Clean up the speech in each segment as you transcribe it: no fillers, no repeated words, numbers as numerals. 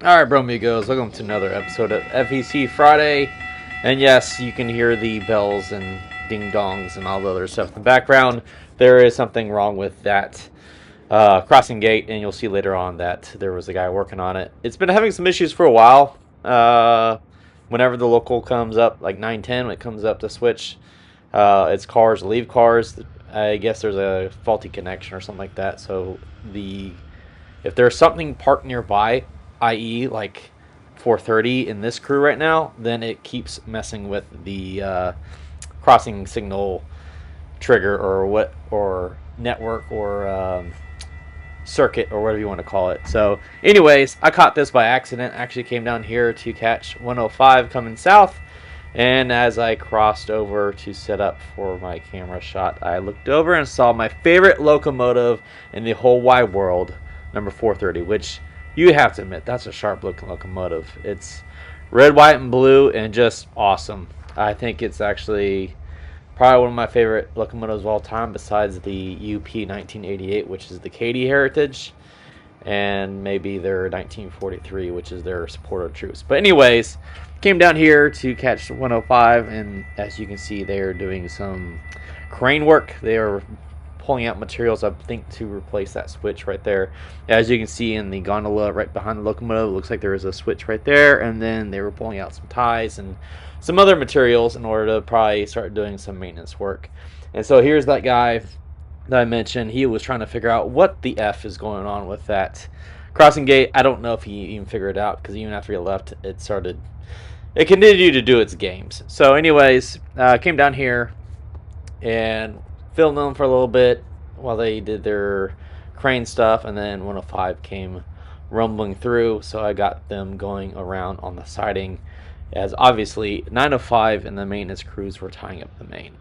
Alright, bro amigos, welcome to another episode of FEC Friday. And yes, you can hear the bells and ding-dongs and all the other stuff in the background. There is something wrong with that crossing gate, and you'll see later on that there was a guy working on it. It's been having some issues for a while. Whenever the local comes up, like 910, when it comes up to switch, it's cars, leave cars. I guess there's a faulty connection or something like that. So if there's something parked nearby, i.e. like 430 in this crew right now, then it keeps messing with the crossing signal trigger or network or circuit or whatever you want to call it. So anyways, I caught this by accident. Actually came down here to catch 105 coming south, and as I crossed over to set up for my camera shot, I looked over and saw my favorite locomotive in the whole wide world, number 430, which you have to admit, that's a sharp looking locomotive. It's red, white, and blue, and just awesome. I think it's actually probably one of my favorite locomotives of all time, besides the UP 1988, which is the Katy Heritage, and maybe their 1943, which is their supporter troops. But anyways, came down here to catch 105, and as you can see, they are doing some crane work. They are pulling out materials, I think, to replace that switch right there. As you can see in the gondola right behind the locomotive, it looks like there is a switch right there, and then they were pulling out some ties and some other materials in order to probably start doing some maintenance work. And so here's that guy that I mentioned. He was trying to figure out what the F is going on with that crossing gate. I don't know if he even figured it out, because even after he left, it continued to do its games. So anyways, came down here and filmed them for a little bit while they did their crane stuff, and then 105 came rumbling through, so I got them going around on the siding, as obviously 905 and the maintenance crews were tying up the main.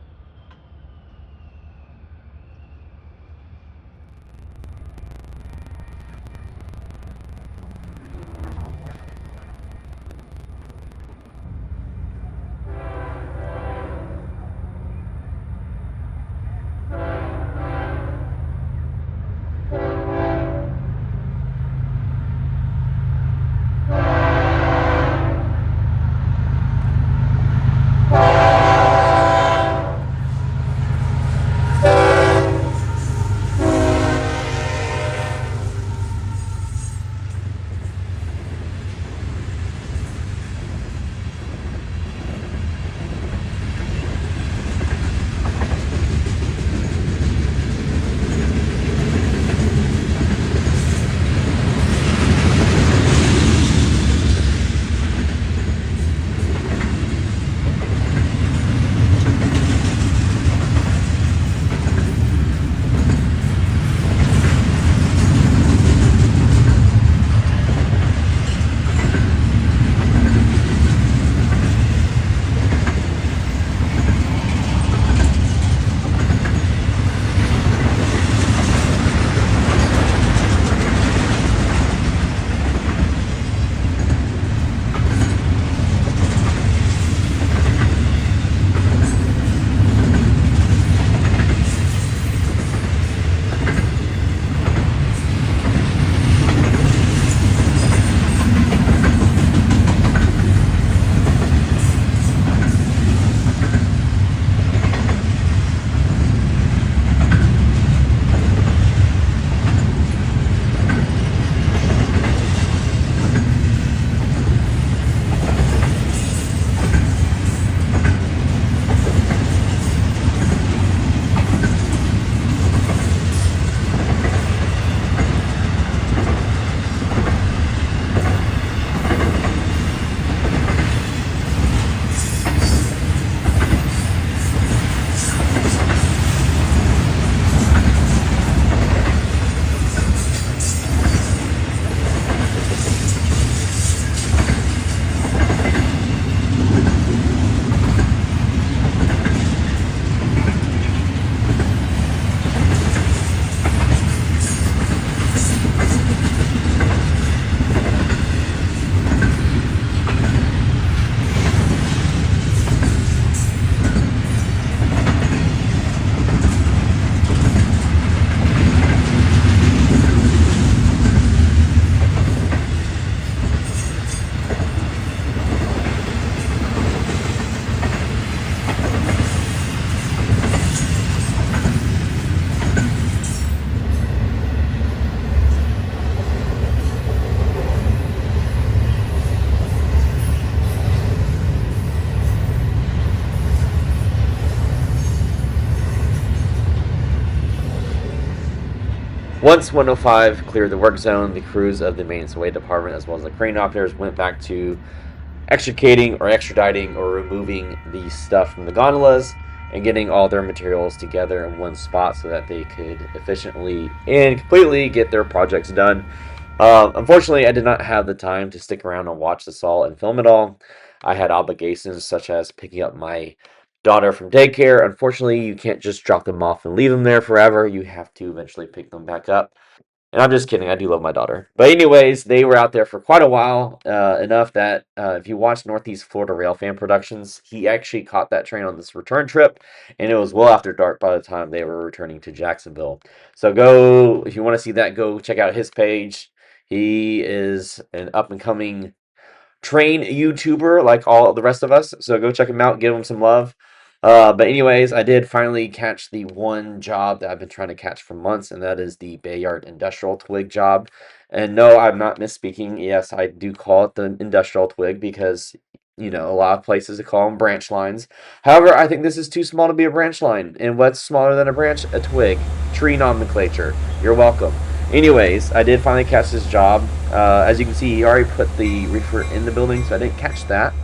Once 105 cleared the work zone, the crews of the maintenance away department, as well as the crane operators, went back to extricating or extraditing or removing the stuff from the gondolas and getting all their materials together in one spot so that they could efficiently and completely get their projects done. Unfortunately, I did not have the time to stick around and watch this all and film it all. I had obligations such as picking up my daughter from daycare. Unfortunately, you can't just drop them off and leave them there forever. You have to eventually pick them back up. And I'm just kidding. I do love my daughter. But anyways, they were out there for quite a while, enough that if you watch Northeast Florida Railfan Productions, he actually caught that train on this return trip, and it was well after dark by the time they were returning to Jacksonville. So go, if you want to see that, go check out his page. He is an up-and-coming train YouTuber like all the rest of us. So go check him out, give him some love. But anyways, I did finally catch the one job that I've been trying to catch for months, and that is the Bayard Industrial Twig Job. And no, I'm not misspeaking. Yes, I do call it the Industrial Twig because, you know, a lot of places they call them branch lines. However, I think this is too small to be a branch line. And what's smaller than a branch? A twig. Tree nomenclature. You're welcome. Anyways, I did finally catch this job. As you can see, he already put the reefer in the building, so I didn't catch that.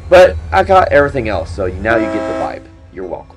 But I got everything else, so now you get the vibe. You're welcome.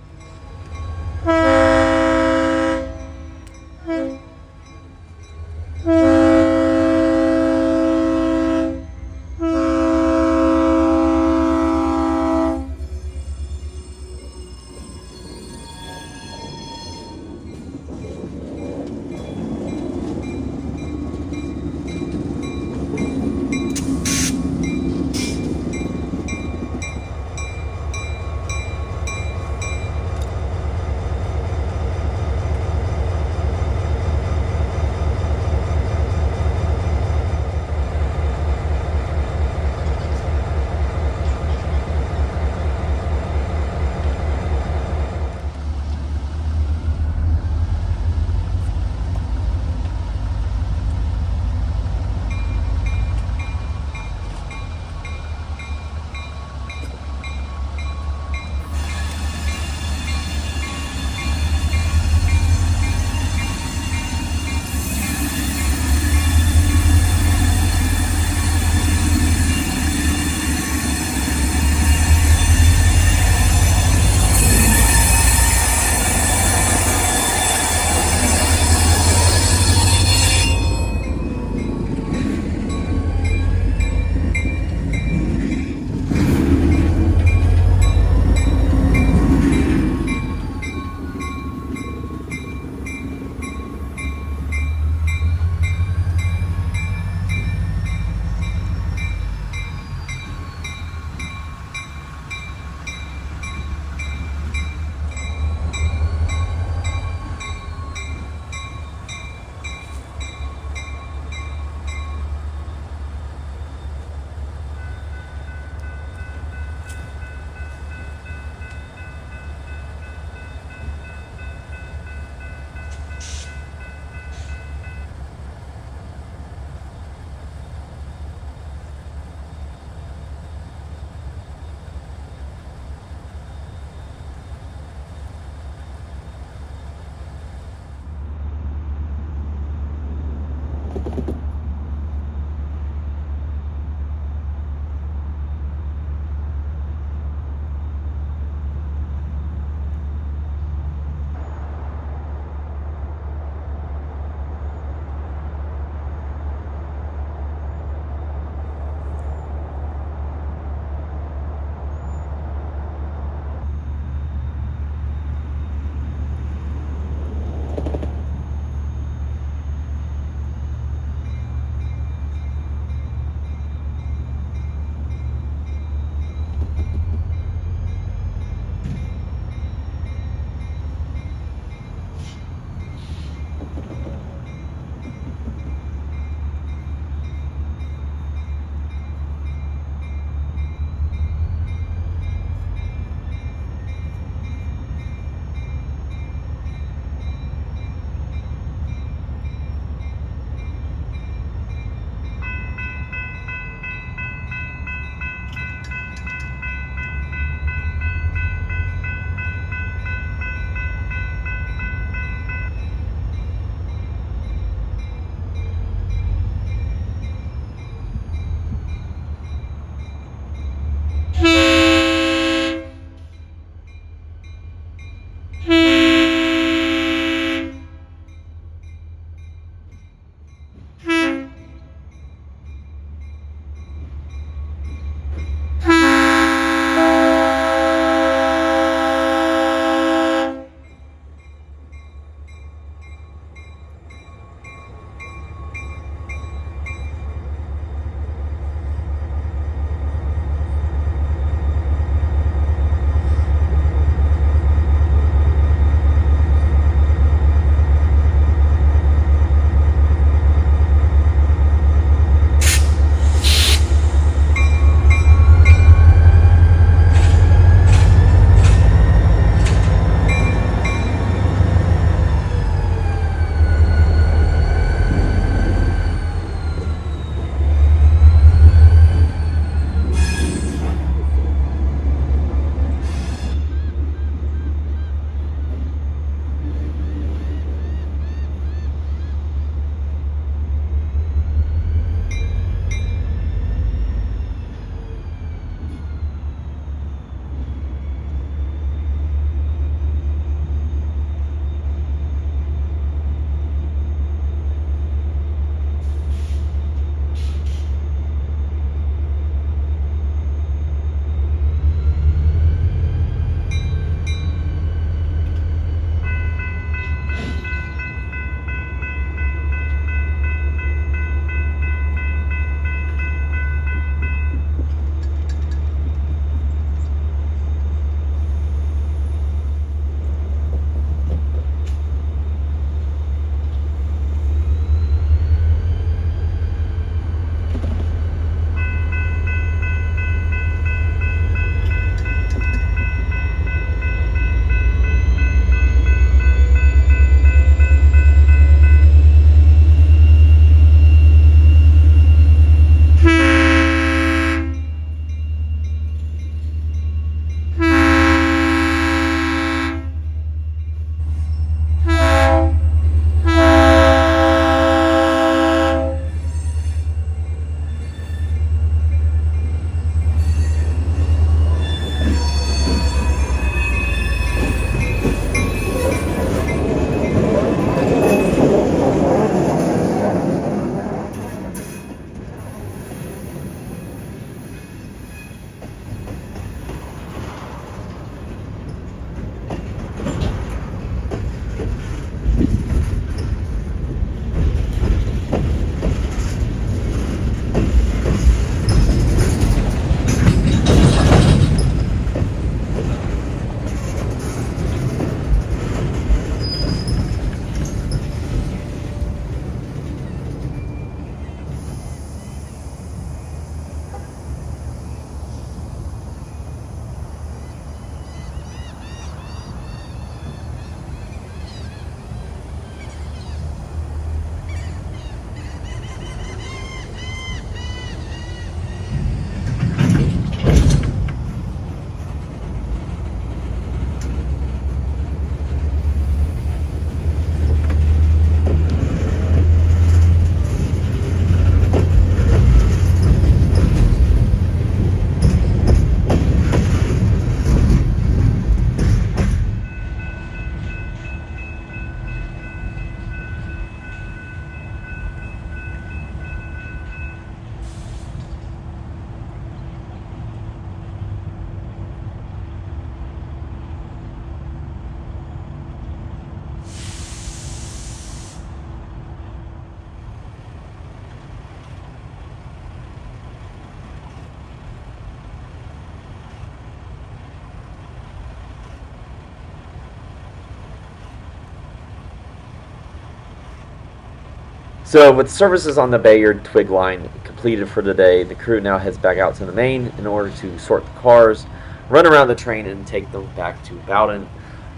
So with services on the Bayard Twig line completed for the day, the crew now heads back out to the main in order to sort the cars, run around the train, and take them back to Bowden.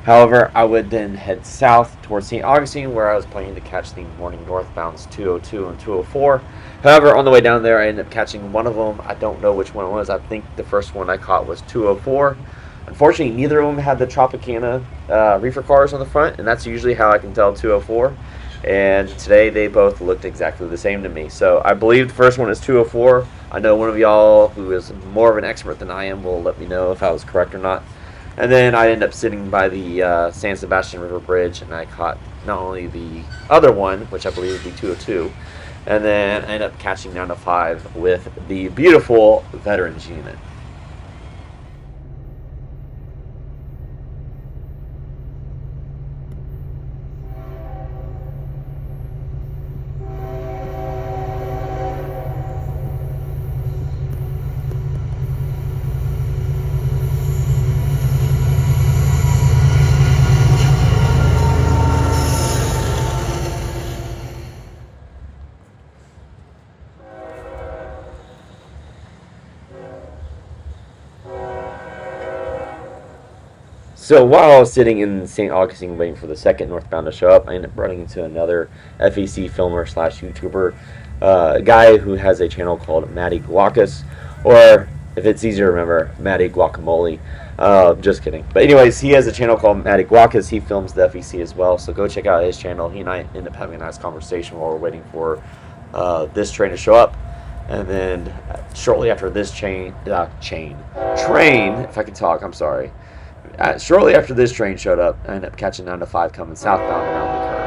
However, I would then head south towards St. Augustine, where I was planning to catch the morning northbounds 202 and 204. However, on the way down there, I ended up catching one of them. I don't know which one it was. I think the first one I caught was 204. Unfortunately, neither of them had the Tropicana reefer cars on the front, and that's usually how I can tell 204. And today they both looked exactly the same to me. So I believe the first one is 204. I know one of y'all who is more of an expert than I am will let me know if I was correct or not. And then I ended up sitting by the San Sebastian River Bridge, and I caught not only the other one, which I believe would be 202, and then I ended up catching down to 5 with the beautiful Veterans unit. So while I was sitting in St. Augustine waiting for the second northbound to show up, I ended up running into another FEC filmer slash YouTuber, guy who has a channel called Matty Guacus, or if it's easier to remember, Matty Guacamole. Just kidding. But anyways, he has a channel called Matty Guacus. He films the FEC as well, so go check out his channel. He and I end up having a nice conversation while we're waiting for this train to show up. And then shortly after this train, if I can talk, I'm sorry. Shortly after this train showed up, I ended up catching down to 5 coming southbound around the curve.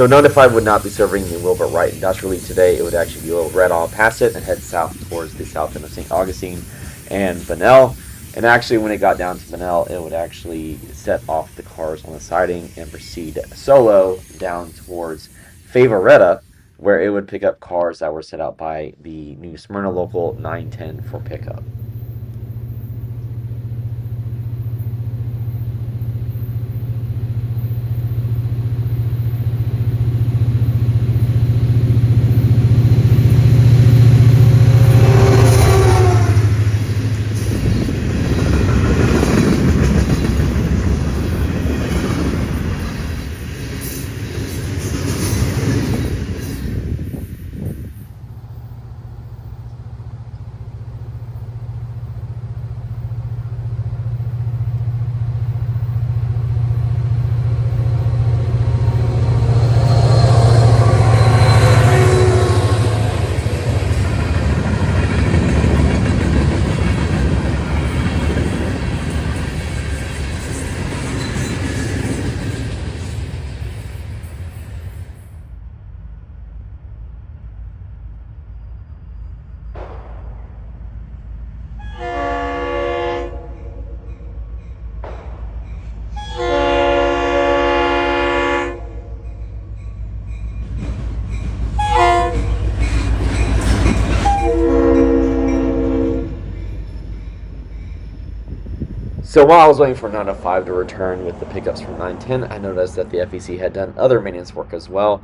So 9 to 5 would not be serving the Wilbur Wright Industrial Lead today. It would actually be right on past it and head south towards the south end of St. Augustine and Bunnell. And actually, when it got down to Bunnell, it would actually set off the cars on the siding and proceed solo down towards Favoretta, where it would pick up cars that were set out by the New Smyrna Local 910 for pickup. So while I was waiting for 905 to return with the pickups from 910, I noticed that the FEC had done other maintenance work as well.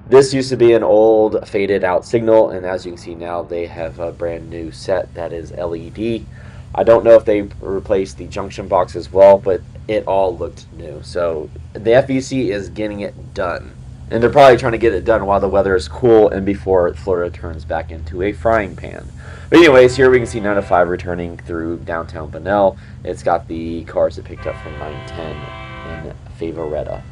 This used to be an old faded out signal, and as you can see now, they have a brand new set that is LED. I don't know if they replaced the junction box as well, but it all looked new. So the FEC is getting it done. And they're probably trying to get it done while the weather is cool and before Florida turns back into a frying pan. But anyways, here we can see 905 returning through downtown Bunnell. It's got the cars it picked up from 910 in Favoretta.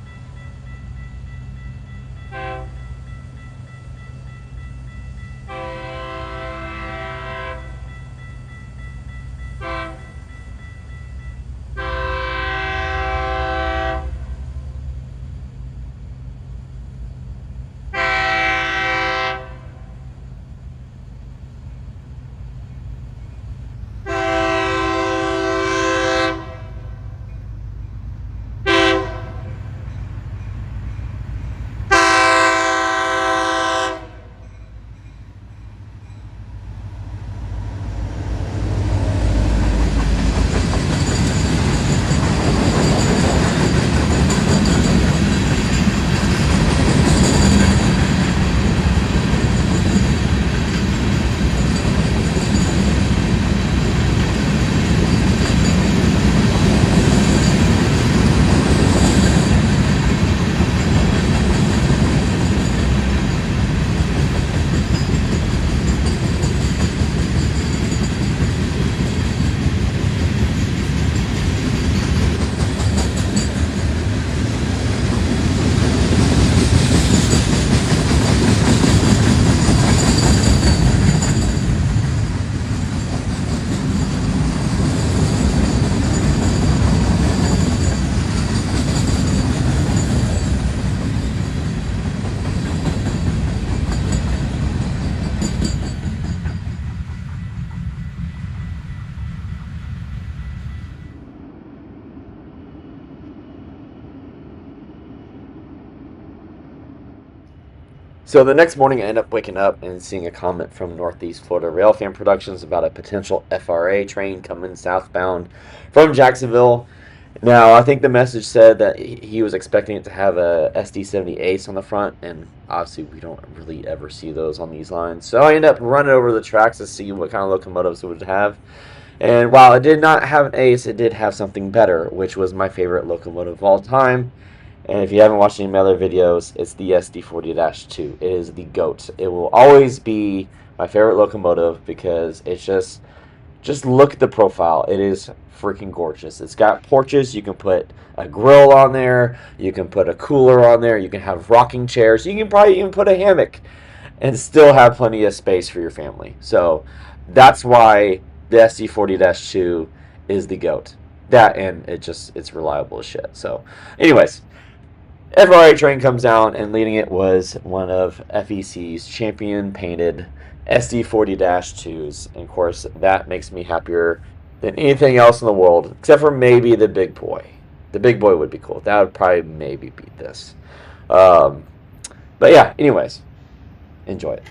So the next morning, I end up waking up and seeing a comment from Northeast Florida Railfan Productions about a potential FRA train coming southbound from Jacksonville. Now, I think the message said that he was expecting it to have a SD70 Ace on the front, and obviously we don't really ever see those on these lines. So I end up running over the tracks to see what kind of locomotives it would have. And while it did not have an Ace, it did have something better, which was my favorite locomotive of all time. And if you haven't watched any of my other videos, it's the SD40-2. It is the GOAT. It will always be my favorite locomotive because it's just look at the profile. It is freaking gorgeous. It's got porches. You can put a grill on there. You can put a cooler on there. You can have rocking chairs. You can probably even put a hammock and still have plenty of space for your family. So that's why the SD40-2 is the GOAT. That, and it's reliable as shit. So anyways, FRA Train comes down, and leading it was one of FEC's champion painted SD40-2s. And of course, that makes me happier than anything else in the world, except for maybe the big boy. The big boy would be cool. That would probably maybe beat this. But yeah, anyways, enjoy it.